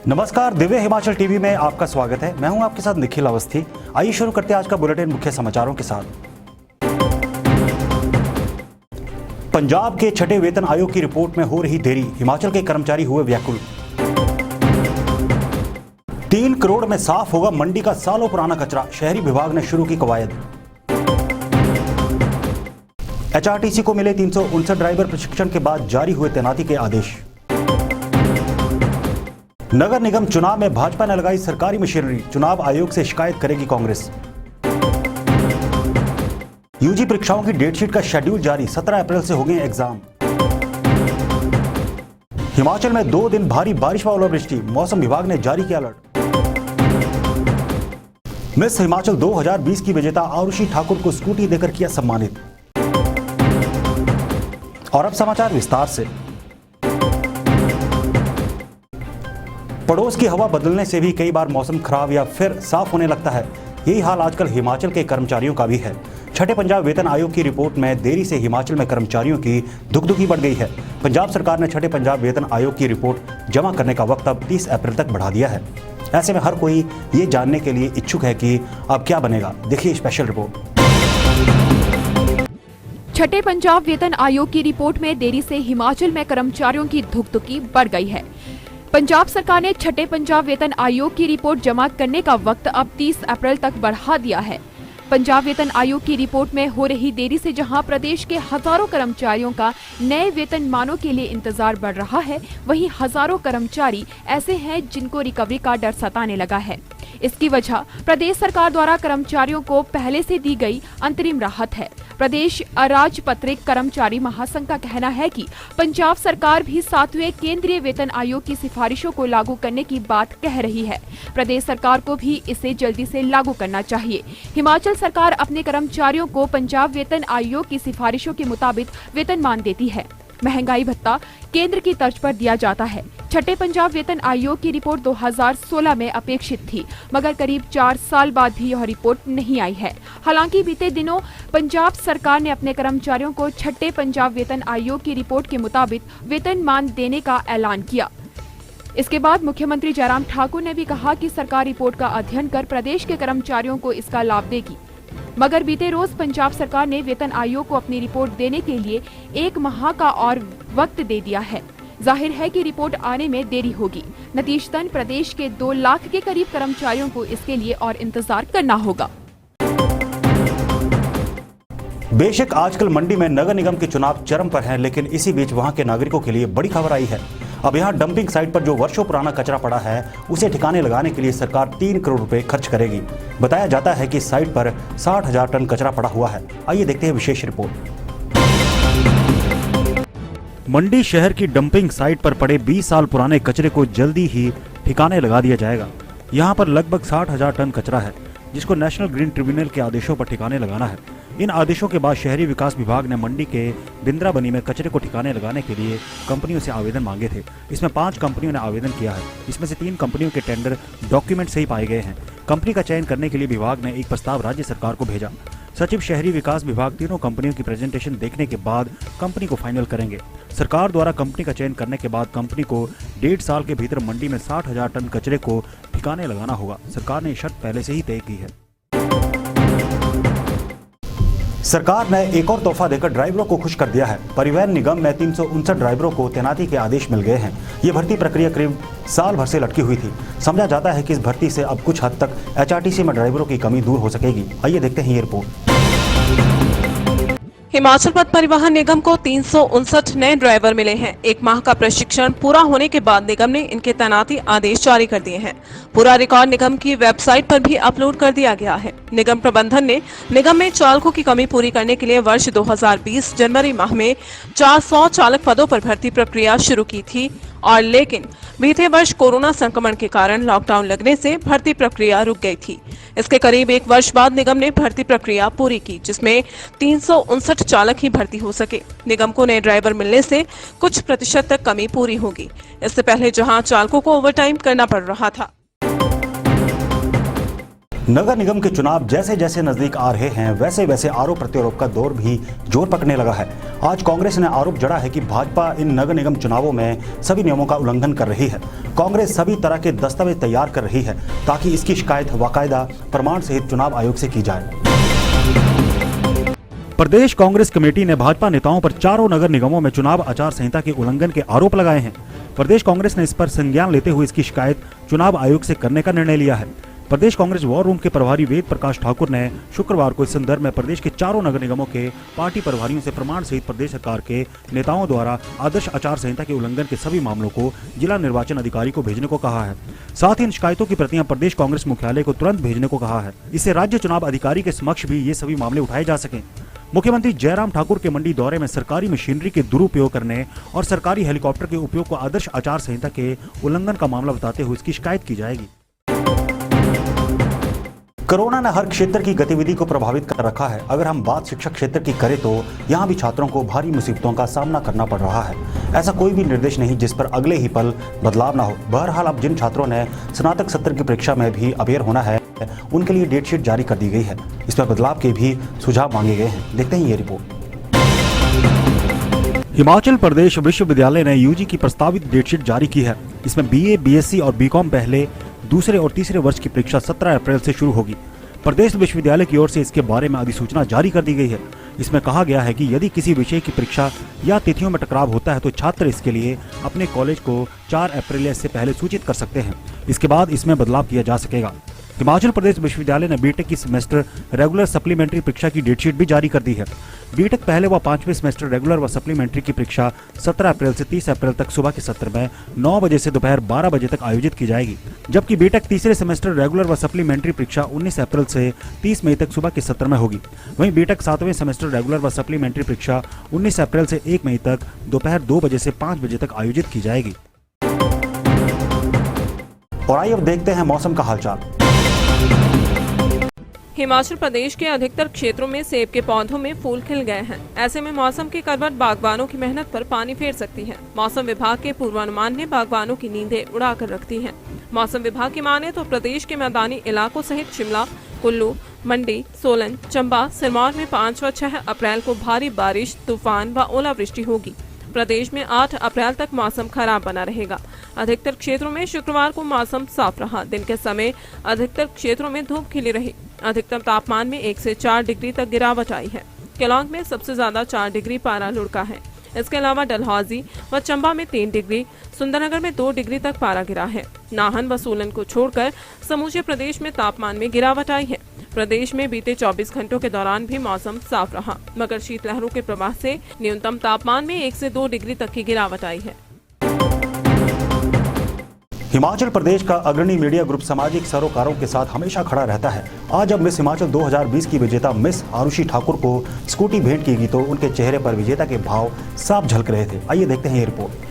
नमस्कार, दिव्य हिमाचल टीवी में आपका स्वागत है। मैं हूं आपके साथ निखिल अवस्थी। आइए शुरू करते हैं आज का बुलेटिन मुख्य समाचारों के साथ। पंजाब के छठे वेतन आयोग की रिपोर्ट में हो रही देरी, हिमाचल के कर्मचारी हुए व्याकुल। 3 करोड़ में साफ होगा मंडी का सालों पुराना कचरा, शहरी विभाग ने शुरू की कवायद। एचआरटीसी को मिले 359 ड्राइवर प्रशिक्षण के बाद जारी हुए तैनाती के आदेश। नगर निगम चुनाव में भाजपा ने लगाई सरकारी मशीनरी, चुनाव आयोग से शिकायत करेगी कांग्रेस। यूजी परीक्षाओं की डेटशीट का शेड्यूल जारी, 17 अप्रैल से होंगे एग्जाम। हिमाचल में 2 दिन भारी बारिश व ओलावृष्टि, मौसम विभाग ने जारी किया अलर्ट। मिस हिमाचल 2020 की विजेता आरुषि ठाकुर को स्कूटी देकर किया सम्मानित। और अब समाचार विस्तार से। पड़ोस की हवा बदलने से भी कई बार मौसम खराब या फिर साफ होने लगता है। यही हाल आजकल हिमाचल के कर्मचारियों का भी है। छठे पंजाब वेतन आयोग की रिपोर्ट में देरी से हिमाचल में कर्मचारियों की दुखदुखी बढ़ गई है। पंजाब सरकार ने छठे पंजाब वेतन आयोग की रिपोर्ट जमा करने का वक्त अब 30 अप्रैल तक बढ़ा दिया है। ऐसे में हर कोई ये जानने के लिए इच्छुक है कि अब क्या बनेगा। देखिए स्पेशल रिपोर्ट। छठे पंजाब वेतन आयोग की रिपोर्ट में देरी से हिमाचल में कर्मचारियों की धुकधुकी बढ़ गई है। पंजाब सरकार ने छठे पंजाब वेतन आयोग की रिपोर्ट जमा करने का वक्त अब 30 अप्रैल तक बढ़ा दिया है। पंजाब वेतन आयोग की रिपोर्ट में हो रही देरी से जहां प्रदेश के हजारों कर्मचारियों का नए वेतन मानों के लिए इंतजार बढ़ रहा है, वहीं हजारों कर्मचारी ऐसे हैं जिनको रिकवरी का डर सताने लगा है। इसकी वजह प्रदेश सरकार द्वारा कर्मचारियों को पहले से दी गई अंतरिम राहत है। प्रदेश अराजपत्रित कर्मचारी महासंघ का कहना है कि पंजाब सरकार भी 7वें केंद्रीय वेतन आयोग की सिफारिशों को लागू करने की बात कह रही है। प्रदेश सरकार को भी इसे जल्दी से लागू करना चाहिए। हिमाचल सरकार अपने कर्मचारियों को पंजाब वेतन आयोग की सिफारिशों के मुताबिक वेतनमान देती है। महंगाई भत्ता केंद्र की तर्ज पर दिया जाता है। छठे पंजाब वेतन आयोग की रिपोर्ट 2016 में अपेक्षित थी, मगर करीब 4 साल बाद भी यह रिपोर्ट नहीं आई है। हालांकि बीते दिनों पंजाब सरकार ने अपने कर्मचारियों को छठे पंजाब वेतन आयोग की रिपोर्ट के मुताबिक वेतनमान देने का ऐलान किया। इसके बाद मुख्यमंत्री जयराम ठाकुर ने भी कहा कि सरकार रिपोर्ट का अध्ययन कर प्रदेश के कर्मचारियों को इसका लाभ देगी। मगर बीते रोज पंजाब सरकार ने वेतन आयोग को अपनी रिपोर्ट देने के लिए 1 माह का और वक्त दे दिया है। जाहिर है कि रिपोर्ट आने में देरी होगी। नतीजतन प्रदेश के 2 लाख के करीब कर्मचारियों को इसके लिए और इंतजार करना होगा। बेशक आजकल मंडी में नगर निगम के चुनाव चरम पर हैं, लेकिन इसी बीच वहां के नागरिकों के लिए बड़ी खबर आई है। अब यहां डंपिंग साइट पर जो वर्षों पुराना कचरा पड़ा है, उसे ठिकाने लगाने के लिए सरकार 3 करोड़ रुपए खर्च करेगी। बताया जाता है कि साइट पर 60,000 टन कचरा पड़ा हुआ है। आइए देखते हैं विशेष रिपोर्ट। मंडी शहर की डंपिंग साइट पर पड़े 20 साल पुराने कचरे को जल्दी ही ठिकाने लगा दिया जाएगा। यहाँ पर लगभग 60,000 टन कचरा है, जिसको नेशनल ग्रीन ट्रिब्यूनल के आदेशों पर ठिकाने लगाना है। इन आदेशों के बाद शहरी विकास विभाग ने मंडी के बिंद्राबनी में कचरे को ठिकाने लगाने के लिए कंपनियों से आवेदन मांगे थे। इसमें 5 कंपनियों ने आवेदन किया है। इसमें से 3 कंपनियों के टेंडर डॉक्यूमेंट सही पाए गए हैं। कंपनी का चयन करने के लिए विभाग ने एक प्रस्ताव राज्य सरकार को भेजा। सचिव शहरी विकास विभाग तीनों कंपनियों की प्रेजेंटेशन देखने के बाद कंपनी को फाइनल करेंगे। सरकार द्वारा कंपनी का चयन करने के बाद कंपनी को 1.5 साल के भीतर मंडी में 60,000 टन कचरे को ठिकाने लगाना होगा। सरकार ने शर्त पहले से ही तय की है। सरकार ने एक और तोहफा देकर ड्राइवरों को खुश कर दिया है। परिवहन निगम में 359 ड्राइवरों को तैनाती के आदेश मिल गए हैं। ये भर्ती प्रक्रिया करीब साल भर से लटकी हुई थी। समझा जाता है कि इस भर्ती से अब कुछ हद तक एचआरटीसी में ड्राइवरों की कमी दूर हो सकेगी। आइए देखते हैं ये रिपोर्ट। हिमाचल पथ परिवहन निगम को 359 नए ड्राइवर मिले हैं। 1 माह का प्रशिक्षण पूरा होने के बाद निगम ने इनके तैनाती आदेश जारी कर दिए हैं। पूरा रिकॉर्ड निगम की वेबसाइट पर भी अपलोड कर दिया गया है। निगम प्रबंधन ने निगम में चालकों की कमी पूरी करने के लिए वर्ष 2020 जनवरी माह में 400 चालक पदों पर भर्ती प्रक्रिया शुरू की थी, और लेकिन बीते वर्ष कोरोना संक्रमण के कारण लॉकडाउन लगने से भर्ती प्रक्रिया रुक गई थी। इसके करीब 1 वर्ष बाद निगम ने भर्ती प्रक्रिया पूरी की, जिसमें 359 चालक ही भर्ती हो सके। निगम को नए ड्राइवर मिलने से कुछ प्रतिशत तक कमी पूरी होगी। इससे पहले जहां चालकों को ओवरटाइम करना पड़ रहा था। नगर निगम के चुनाव जैसे जैसे नजदीक आ रहे हैं वैसे वैसे आरोप प्रत्यारोप का दौर भी जोर पकड़ने लगा है। आज कांग्रेस ने आरोप जड़ा है कि भाजपा इन नगर निगम चुनावों में सभी नियमों का उल्लंघन कर रही है। कांग्रेस सभी तरह के दस्तावेज तैयार कर रही है ताकि इसकी शिकायत बाकायदा प्रमाण सहित चुनाव आयोग से की जाए। प्रदेश कांग्रेस कमेटी ने भाजपा नेताओं पर चारों नगर निगमों में चुनाव आचार संहिता के उल्लंघन के आरोप लगाए हैं। प्रदेश कांग्रेस ने इस पर संज्ञान लेते हुए इसकी शिकायत चुनाव आयोग से करने का निर्णय लिया है। प्रदेश कांग्रेस वॉर रूम के प्रभारी वेद प्रकाश ठाकुर ने शुक्रवार को इस संदर्भ में प्रदेश के चारों नगर निगमों के पार्टी प्रभारियों से प्रमाण सहित प्रदेश सरकार के नेताओं द्वारा आदर्श आचार संहिता के उल्लंघन के सभी मामलों को जिला निर्वाचन अधिकारी को भेजने को कहा है। साथ ही इन शिकायतों की प्रतियां प्रदेश कांग्रेस मुख्यालय को तुरंत भेजने को कहा है। इससे राज्य चुनाव अधिकारी के समक्ष भी ये सभी मामले उठाए जा सकें। मुख्यमंत्री जयराम ठाकुर के मंडी दौरे में सरकारी मशीनरी के दुरुपयोग करने और सरकारी हेलीकॉप्टर के उपयोग को आदर्श आचार संहिता के उल्लंघन का मामला बताते हुए इसकी शिकायत की जाएगी। कोरोना ने हर क्षेत्र की गतिविधि को प्रभावित कर रखा है। अगर हम बात शिक्षा क्षेत्र की करें तो यहाँ भी छात्रों को भारी मुसीबतों का सामना करना पड़ रहा है। ऐसा कोई भी निर्देश नहीं जिस पर अगले ही पल बदलाव ना हो। बहरहाल अब जिन छात्रों ने स्नातक सत्र की परीक्षा में भी अपेयर होना है उनके लिए डेट शीट जारी कर दी गई है। इस पर बदलाव के भी सुझाव मांगे गए हैं। देखते हैं ये रिपोर्ट। हिमाचल प्रदेश विश्वविद्यालय ने यूजी की प्रस्तावित डेटशीट जारी की है। इसमें बीए, बीएससी और बीकॉम पहले, दूसरे और तीसरे वर्ष की परीक्षा 17 अप्रैल से शुरू होगी। प्रदेश विश्वविद्यालय की ओर से इसके बारे में अधिसूचना जारी कर दी गई है। इसमें कहा गया है कि यदि किसी विषय की परीक्षा या तिथियों में टकराव होता है तो छात्र इसके लिए अपने कॉलेज को 4 अप्रैल या इससे पहले सूचित कर सकते हैं। इसके बाद इसमें बदलाव किया जा सकेगा। हिमाचल प्रदेश विश्वविद्यालय ने बीटेक की सेमेस्टर रेगुलर सप्लीमेंट्री परीक्षा की डेटशीट भी जारी कर दी है। बीटेक पहले व 5वें सेमेस्टर रेगुलर व सप्लीमेंट्री की परीक्षा 17 अप्रैल से 30 अप्रैल तक सुबह के सत्र में 9 बजे से दोपहर 12 बजे तक आयोजित की जाएगी। जबकि बीटेक तीसरे सेमेस्टर रेगुलर व सप्लीमेंट्री परीक्षा 19 अप्रैल से 30 मई तक सुबह के सत्र में होगी। वहीं बीटेक 7वें सेमेस्टर रेगुलर व सप्लीमेंट्री परीक्षा 19 अप्रैल से 1 मई तक दोपहर 2 बजे से 5 बजे तक आयोजित की जाएगी। और आइए अब देखते हैं मौसम का हालचाल। हिमाचल प्रदेश के अधिकतर क्षेत्रों में सेब के पौधों में फूल खिल गए हैं। ऐसे में मौसम की करवट बागबानों की मेहनत पर पानी फेर सकती है। मौसम विभाग के पूर्वानुमान ने बागबानों की नींदें उड़ा कर रख दी हैं। मौसम विभाग की माने तो प्रदेश के मैदानी इलाकों सहित शिमला, कुल्लू, मंडी, सोलन, चंबा, सिरमौर में 5 व 6 अप्रैल को भारी बारिश, तूफान व ओलावृष्टि होगी। प्रदेश में 8 अप्रैल तक मौसम खराब बना रहेगा। अधिकतर क्षेत्रों में शुक्रवार को मौसम साफ रहा। दिन के समय अधिकतर क्षेत्रों में धूप खिली रही। अधिकतम तापमान में 1 से 4 डिग्री तक गिरावट आई है। केलांग में सबसे ज्यादा 4 डिग्री पारा लुढ़का है। इसके अलावा डलहौजी व चंबा में 3 डिग्री, सुंदरनगर में 2 डिग्री तक पारा गिरा है। नाहन व सोलन को छोड़कर समूचे प्रदेश में तापमान में गिरावट आई है। प्रदेश में बीते 24 घंटों के दौरान भी मौसम साफ रहा, मगर शीतलहरों के प्रभाव से न्यूनतम तापमान में 1 से 2 डिग्री तक की गिरावट आई है। हिमाचल प्रदेश का अग्रणी मीडिया ग्रुप सामाजिक सरोकारों के साथ हमेशा खड़ा रहता है। आज जब मिस हिमाचल 2020 की विजेता मिस आरुषि ठाकुर को स्कूटी भेंट की गई तो उनके चेहरे पर विजेता के भाव साफ झलक रहे थे। आइए देखते हैं ये रिपोर्ट।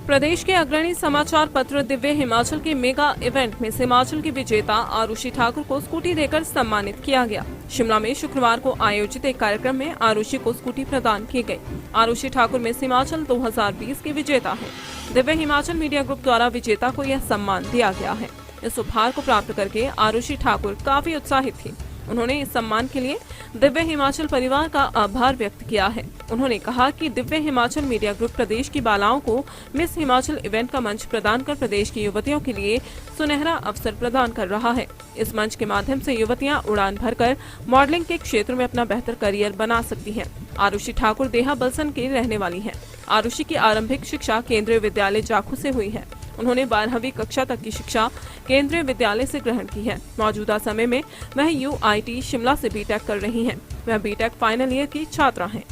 प्रदेश के अग्रणी समाचार पत्र दिव्य हिमाचल के मेगा इवेंट में हिमाचल की विजेता आरुषि ठाकुर को स्कूटी देकर सम्मानित किया गया। शिमला में शुक्रवार को आयोजित एक कार्यक्रम में आरुषि को स्कूटी प्रदान की गई। आरुषि ठाकुर मिस हिमाचल 2020 की विजेता है। दिव्य हिमाचल मीडिया ग्रुप द्वारा विजेता को यह सम्मान दिया गया है। इस उपहार को प्राप्त करके आरुषि ठाकुर काफी उत्साहित थी। उन्होंने इस सम्मान के लिए दिव्य हिमाचल परिवार का आभार व्यक्त किया है। उन्होंने कहा कि दिव्य हिमाचल मीडिया ग्रुप प्रदेश की बालाओं को मिस हिमाचल इवेंट का मंच प्रदान कर प्रदेश की युवतियों के लिए सुनहरा अवसर प्रदान कर रहा है। इस मंच के माध्यम से युवतियां उड़ान भरकर मॉडलिंग के क्षेत्र में अपना बेहतर करियर बना सकती हैं। आरुषि ठाकुर देहा बलसन की रहने वाली है। आरुषि की आरंभिक शिक्षा केंद्रीय विद्यालय जाखू से हुई है। उन्होंने 12वीं कक्षा तक की शिक्षा केंद्रीय विद्यालय से ग्रहण की है। मौजूदा समय में वह UIT शिमला से बीटेक कर रही हैं। वह बीटेक फाइनल ईयर की छात्रा हैं।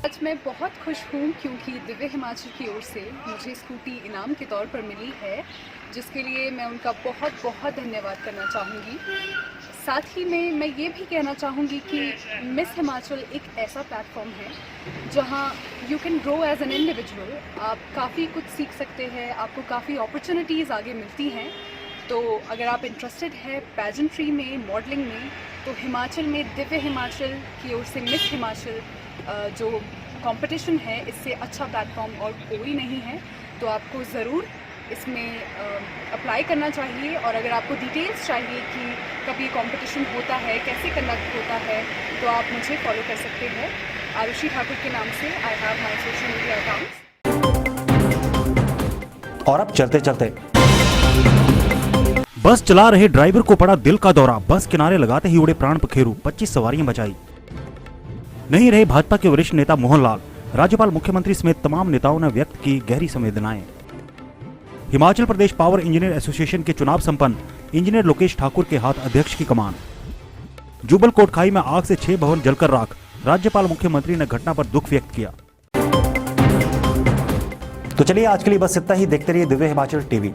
आज मैं बहुत खुश हूँ क्योंकि दिव्य हिमाचल की ओर से मुझे स्कूटी इनाम के तौर पर मिली है, जिसके लिए मैं उनका बहुत बहुत धन्यवाद करना चाहूँगी। साथ ही में मैं ये भी कहना चाहूँगी कि मिस हिमाचल एक ऐसा प्लेटफॉर्म है जहाँ you can grow as an individual. आप काफ़ी कुछ सीख सकते हैं, आपको काफ़ी अपॉर्चुनिटीज़ आगे मिलती हैं। तो अगर आप इंटरेस्टेड है पैजेंट्री में, मॉडलिंग में, तो हिमाचल में दिव्य हिमाचल की ओर से मिस हिमाचल जो कंपटीशन है, इससे अच्छा प्लेटफॉर्म और कोई नहीं है। तो आपको ज़रूर इसमें अप्लाई करना चाहिए। और अगर आपको डिटेल्स चाहिए कि कभी कंपटीशन होता है, कैसे कंडक्ट होता है, तो आप मुझे फॉलो कर सकते हैं आरुषि ठाकुर के नाम से। I have my social media accounts. और अब चलते चलते बस चला रहे ड्राइवर को पड़ा दिल का दौरा, बस किनारे लगाते ही उड़े प्राण पखेरु, 25 सवारियां बचाई। नहीं रहे भाजपा के वरिष्ठ नेता मोहन लाल, राज्यपाल, मुख्यमंत्री समेत तमाम नेताओं ने व्यक्त की गहरी संवेदनाएं। Himachal Pradesh power engineer association के चुनाव संपन्न, इंजीनियर लोकेश ठाकुर के हाथ अध्यक्ष की कमान। जुबल कोटखाई में आग से 6 भवन जलकर राख, राज्यपाल, मुख्यमंत्री ने घटना पर दुख व्यक्त किया। तो चलिए आज के लिए बस इतना ही। देखते रहिए दिव्य हिमाचल टीवी।